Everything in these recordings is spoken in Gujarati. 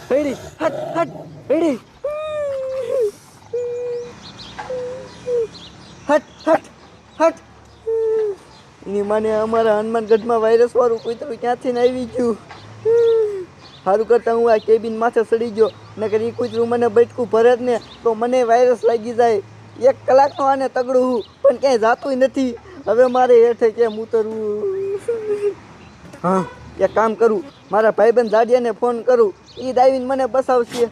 રેડી હટ હટ રેડી હટ હટ હટ એની માને અમારા હનુમાનગઢમાં વાયરસ વાળું કૂતરું ક્યાંથી ને આવી ગયું. સારું કરતા હું આ કેબિન માથે ચડી ગયો, નકર એ કૂતરું મને બટકું ભરે જ ને તો મને વાયરસ લાગી જાય. 1 કલાકનો આને તગડું હું પણ ક્યાંય જાતું નથી. હવે મારે હેઠે કેમ ઉતરવું? હા, એક કામ કરું, મારા ભાઈબંધ જાડિયાને ફોન કરું, એ આવીને મને બસાવશે.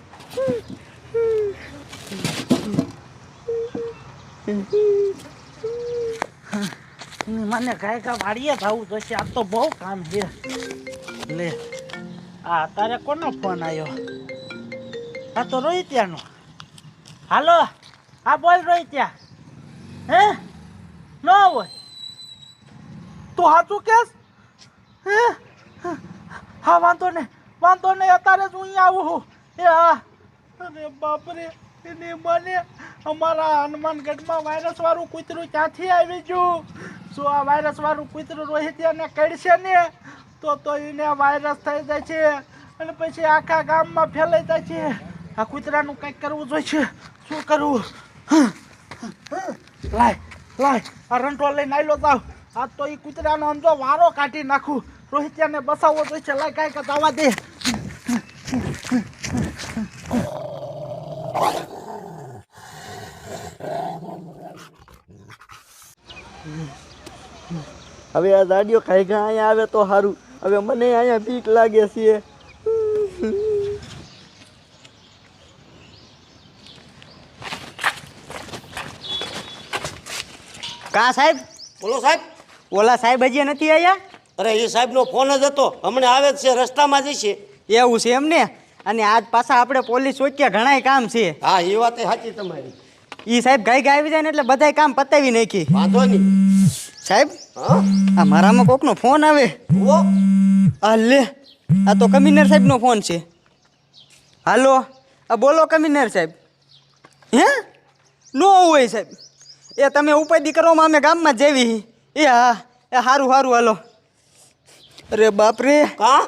મને કાંઈ કામ વાડીએ જવું જોઈશે. આ તો બહુ કામ છે. લે આ તારે કોનો ફોન આવ્યો? આ તો રોહિત્યાનો. હાલો, હા બોલ રોહિત્યા. હે ન હોય તું સાચું કેસ? હે હા વાંધો નહીં અત્યારે જ હું અહીંયા આવું છું. એ હા. અરે બાપરે, એની મને અમારા હનુમાનગઢમાં વાયરસ વાળું કૂતરું ક્યાંથી આવી ગયું? જો આ વાયરસ વાળું કૂતરું રોહિત્યાને કડશે ને તો એને વાયરસ થઈ જાય છે અને પછી આખા ગામમાં ફેલાઈ જાય છે. આ કૂતરાનું કંઈક કરવું જોઈએ. શું કરવું? લાય આ રંટો લઈને આવેલો જાવ. આ તો એ કૂતરાનો સમજો વારો કાઢી નાખું. રોહિત્યાને બસાવવો જોઈએ. લાય કાંઈક જવા દે. હવે આ જાડિયો ખાઈગા અહીંયા આવે તો સારું. હવે મને અહીંયા બીક લાગે છે. કા સાહેબ? બોલો સાહેબ. ઓલા સાહેબ હજી નથી આવ્યા? અરે એ સાહેબનો ફોન જ હતો, હમણાં આવે જ છે, રસ્તામાં જ છે. એવું છે એમને? અને આજ પાછા આપણે પોલીસ ચોક્યા ઘણાય કામ છે. હા, એ વાત સાચી તમારી. ઈ સાહેબ ગાય આવી જાય ને એટલે બધાય કામ પતાવી નાખી. વાંધો નહીં સાહેબ. હા, આ મારામાં કોકનો ફોન આવે. જુઓ. આ લે, આ તો કમિશનર સાહેબનો ફોન છે. હાલો, આ બોલો કમિશનર સાહેબ. હે નો હોય સાહેબ. એ તમે ઉપાધિ કરવામાં અમે ગામમાં જેવી. એ હા, એ સારું હાલો. અરે બાપરે, કા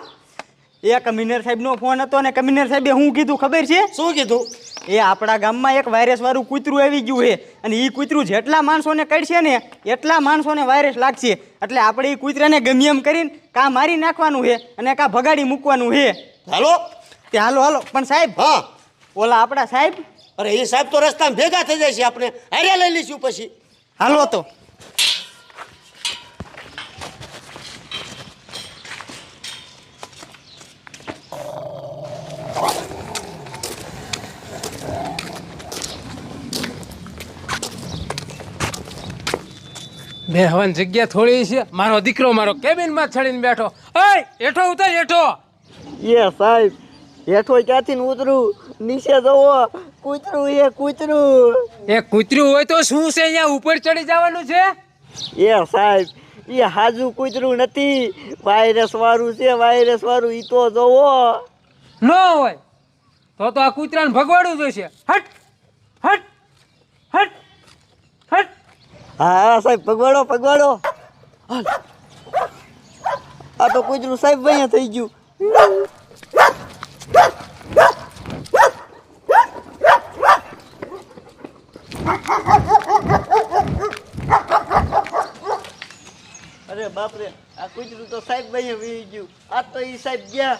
એ કમિશનર સાહેબનો ફોન હતો ને કમિશનર સાહેબે શું કીધું ખબર છે? શું કીધું? એ આપણા ગામમાં એક વાયરસ વાળું કૂતરું આવી ગયું છે અને એ કૂતરું જેટલા માણસોને કડશે ને એટલા માણસોને વાયરસ લાગશે. એટલે આપણે એ કૂતરાને ગમે એમ કરીને કાં મારી નાખવાનું છે અને કાં ભગાડી મૂકવાનું છે. હાલો તે હાલો પણ સાહેબ. હા. ઓલા આપણા સાહેબ. અરે એ સાહેબ તો રસ્તામાં ભેગા થઈ જાય છે, આપણે હારે લઈ લઈશું પછી. હાલો તો. બેહવાની જગ્યા થોડી છે. મારો દીકરો મારો કેબિનમાં ચડીને બેઠો. ઓય હેઠો ઉતર હેઠો. એ સાહેબ, હેઠો ક્યાંથી ને ઉતરું? નીચે જવો, કૂતરું એ કૂતરું. એ કૂતરું હોય તો શું છે, અહીંયા ઉપર ચડી જવાનું છે? એ સાહેબ, એ હાજુ કૂતરું નથી, વાયરસ વાળું છે, વાયરસ વાળું. ઈ તો જોવો. ન હોય તો આ કૂતરાને ભગવાડવું જોઈશે. હટ હટ હટ હટ. હા સાહેબ, પગવાડો. હાલ. આ તો કૂતરું સાહેબ અહીંયા થઈ ગયું. અરે બાપરે, આ કૂતરું તો સાહેબ અહીંયા વી ગયું. આ તો ઈ સાહેબ ગયા.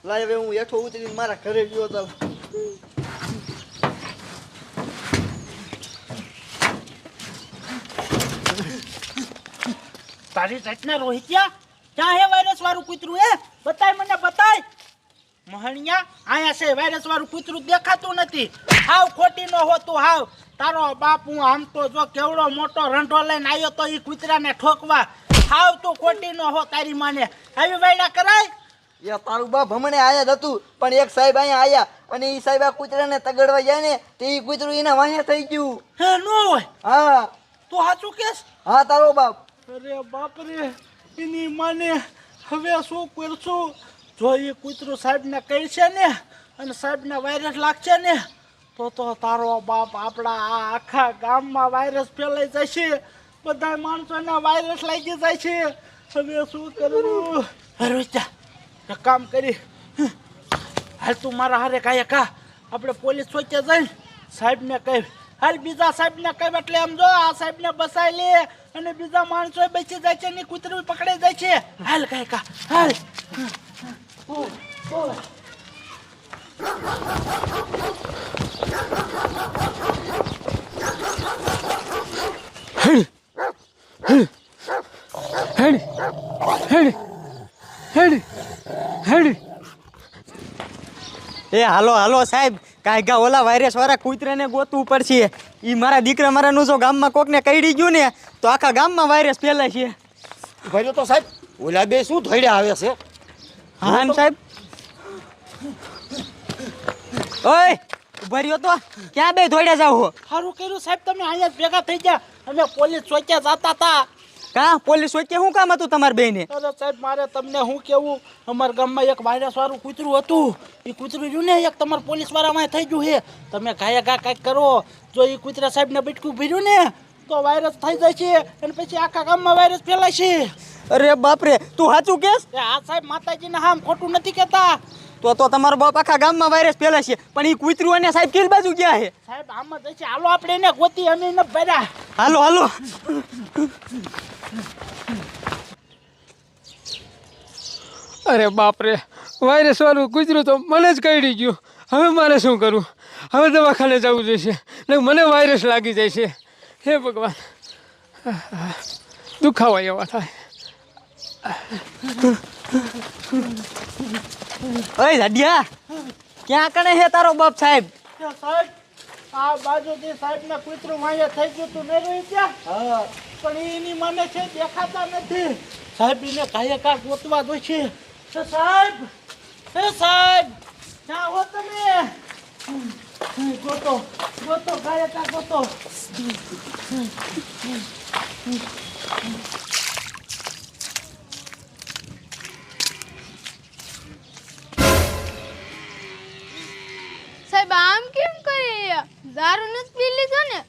લાય હવે હું હેઠો ઉતરીને મારા ઘરે ગયો તો. તારી જાતના રોહિત્યા, ક્યાં હે વાયરસ વાળું કૂતરું? બતાય મને, બતાય. મહણિયા, અહીંયા છે વાયરસ વાળું કૂતરું, દેખાતું નથી. હાવ ખોટી નો હોતું હાવ. તારો બાપ હું આમ તો જો કેવડો મોટો રંઢો લઈને આવ્યો તો એ કૂતરાને ઠોકવા. હાવ તું ખોટી નો હો તારી માને. આવી વાયડા કરાય? એ તારું બાપ હમણે આયા જ હતું, પણ એક સાહેબ અહીંયા આયા અને ઈ સાહેબ આ કૂતરાને તગડવા જાય ને તે ઈ કૂતરું એના વાંહે થઈ ગયું. હે નો હોય? હા. તું સાચું કેસ? હા, તારો બાપ. અરે બાપરે, એની માને હવે શું કરશું? જો એ કૂતરું સાહેબને કહેશે ને અને સાહેબને વાયરસ લાગશે ને તો તારો બાપ આપણા આ આખા ગામમાં વાયરસ ફેલાઈ જશે. બધા માણસોને વાયરસ લાગી જાય છે. હવે શું કરવું? રોહિત્યા, એક કામ કરી હાલ તું મારા હારે કાંઈ કા આપણે પોલીસ ચોકે જઈને સાહેબને કહી હાલ બીજા સાહેબને કહી એટલે એમ જો આ સાહેબને બસાઈ લે અને બીજા માણસો બેસી જાય છે ને કૂતરું પકડાઈ જાય છે હાલ કાંઈ કા હાલ હેડ હેડ હેડ હેડ એ હાલો હાલો સાહેબ કાંઈ ઓલા વાયરસ વાળા કૂતરાને ગોતવું પડશે એ મારા દીકરા મારાનું જો ગામમાં કોકને કઈડી ગયું ને તો આખા ગામમાં વાયરસ ફેલાય છે. ભાઈ તો સાહેબ ઓલા બે શું ધોડ્યા આવે છે હા સાહેબ ઓય ઉભા રહ્યો તો ક્યાં બે ધોડ્યા જાવ હો? સારું કર્યું સાહેબ તમે અહીંયા જ ભેગા થઈ ગયા અમે પોલીસ ચોકે જતા હતા. કા પોલીસ વચ્ચે શું કામ હતું તમારા બેને? અરે સાહેબ મારે તમને શું કેવું અમારા ગામમાં એક વાયરસ વાળું કૂતરું હતું એ કૂતરું રહ્યું ને એક તમારા પોલીસ વાળામાં થઈ ગયું છે તમે ગાયા ગા કાંઈક કરો જો એ કૂતરા સાહેબને બટકું ભર્યું ને તો વાયરસ થઈ જાય છે અને પછી આખા ગામમાં વાયરસ ફેલાય છે. અરે બાપરે તું સાચું કેસ? એ આ સાહેબ માતાજીને હામ ખોટું નથી કહેતા. તો તમારો બાપ આખા ગામમાં વાયરસ ફેલાય છે પણ એ કૂતરું અને સાહેબ કેલ બાજુ ગયા છે? સાહેબ આમ જ છે હાલો આપણે એને ગોતી અમે એને ભર્યા. હાલો હાલો અરે બાપરે વાયરસ વાળું કૂતરું તો મને જ કરડી ગયું. હવે મારે શું કરવું? હવે દવાખાને જવું જોઈશે ને મને વાયરસ લાગી જાય છે. હે ભગવાન દુખાવા એવા થાય. ઓય દાડિયા ક્યાં કણે છે તારો બાપ સાહેબ? સાહેબ આ બાજુથી સાહેબને કૂતરું માયા થઈ ગયું તું નહીં રહી ત્યાં પણ એની મને છે દેખાતા નથી સાહેબ એને કાંઈ કાંક ગોતવા દો છે. સાહેબ હે સાહેબ ક્યાં હો તમે? ગોતો ગોતો કાંઈ કાંક ગોતો. સાહેબ આમ કેમ કરી દારૂ નથી પી લીધો ને?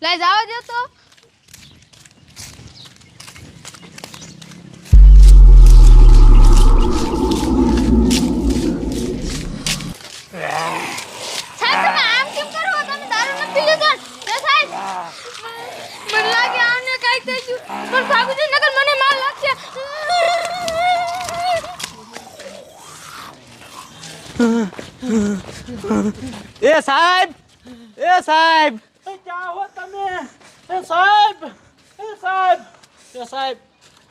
લઈ જવા દો તો. સાહેબ તમે આમ કેમ કરો? તમે દારૂ નથી પી લીધો ને સાહેબ? મને લાગે આમને કાંઈક થઈ ગયું પણ ભાગુજી નકર મને માર લાગશે. એ સાહેબ એ સાહેબ ક્યાં હો તમે? એ સાહેબ એ સાહેબ એ સાહેબ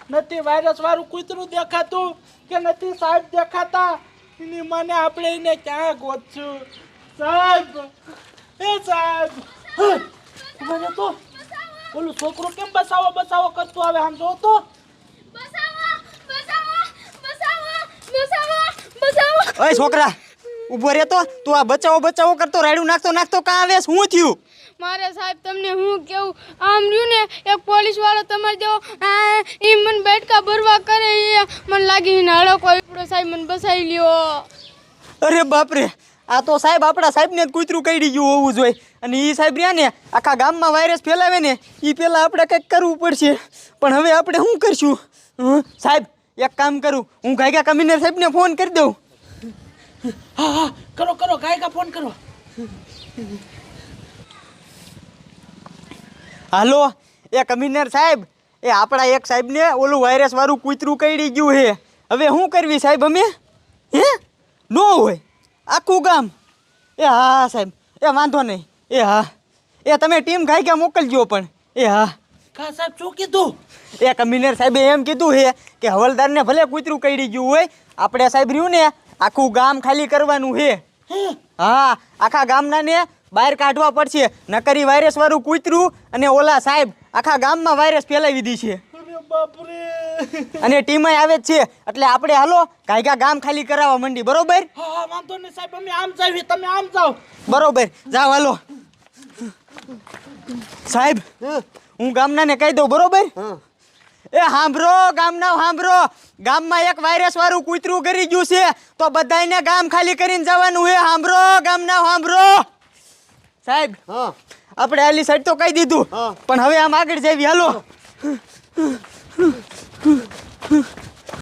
નથી વાયરસ વાળું કૂતરું દેખાતું કે નથી સાહેબ દેખાતા એની મને આપણે એને ક્યાં ગોતશું? સાહેબ એ સાહેબ મને તો ઓલું છોકરું કેમ બસાવો બસાવો કરતું આવે આમ જો તો. ઓય છોકરા ઊભો રહે તો તું આ બચાવો બચાવો કરતો રાયડું નાખતો નાખતો કાં આવે? શું થયું? મારે સાહેબ તમને હું કેવું આમ રહ્યું ને એક પોલીસ વાળો તમારે જેવો એ મને બેઠકા ભરવા કરે એ મને લાગી હળકો આપણો સાહેબ મને બસાવી લ્યો. અરે બાપરે આ તો સાહેબ આપણા સાહેબને જ કૂતરું કઈડી ગયું હોવું જોઈએ અને એ સાહેબ રહ્યા ને આખા ગામમાં વાયરસ ફેલાવે ને એ પહેલાં આપણે કંઈક કરવું પડશે પણ હવે આપણે શું કરશું? સાહેબ એક કામ કરું હું ગાયકા કમિશનર સાહેબને ફોન કરી દઉં. હા હા કરો કરો ગાયકા ફોન કરો. હાલો એ કમિશનર સાહેબ એ આપણા એક સાહેબને ઓલું વાયરસ વાળું કૂતરું કઈડી ગયું છે હવે શું કરવી સાહેબ અમે? હે ન હોય આખું ગામ? એ હા સાહેબ એ વાંધો નહીં એ હા એ તમે ટીમ ગાયકા મોકલજો પણ એ હા. કા સાહેબ શું કીધું? એ કમિશનર સાહેબે એમ કીધું છે કે હવલદારને ભલે કૂતરું કઈડી ગયું હોય આપણે સાહેબ રહ્યું ને આખું ગામ ખાલી કરવાનું છે. હા આખા ગામના ને બહાર કાઢવા પડશે નકરી વાયરસ વાળું કૂતરું અને ઓલા સાહેબ આખા ગામમાં વાયરસ ફેલાવી દી છે બાપરે અને ટીમ આવે જ છે એટલે આપણે હાલો ગાયકા ગામ ખાલી કરાવવા માંડી. બરોબર? હા વાંધો નહીં સાહેબ અમે આમ જાવી તમે આમ જાઓ. બરોબર જાઓ હાલો. સાહેબ હું ગામના ને કહી દઉં. બરોબર? એ હાંભળો ગામના હાંભળો ગામમાં એક વાયરસ વાળું કૂતરું કરી ગયું છે તો બધાયને ગામ ખાલી કરીને જવાનું છે. હાંભળો ગામના હાંભળો. સાહેબ હા આપણે આલી સાઈડ તો કહી દીધું પણ હવે આમ આગળ જઈએ હાલો.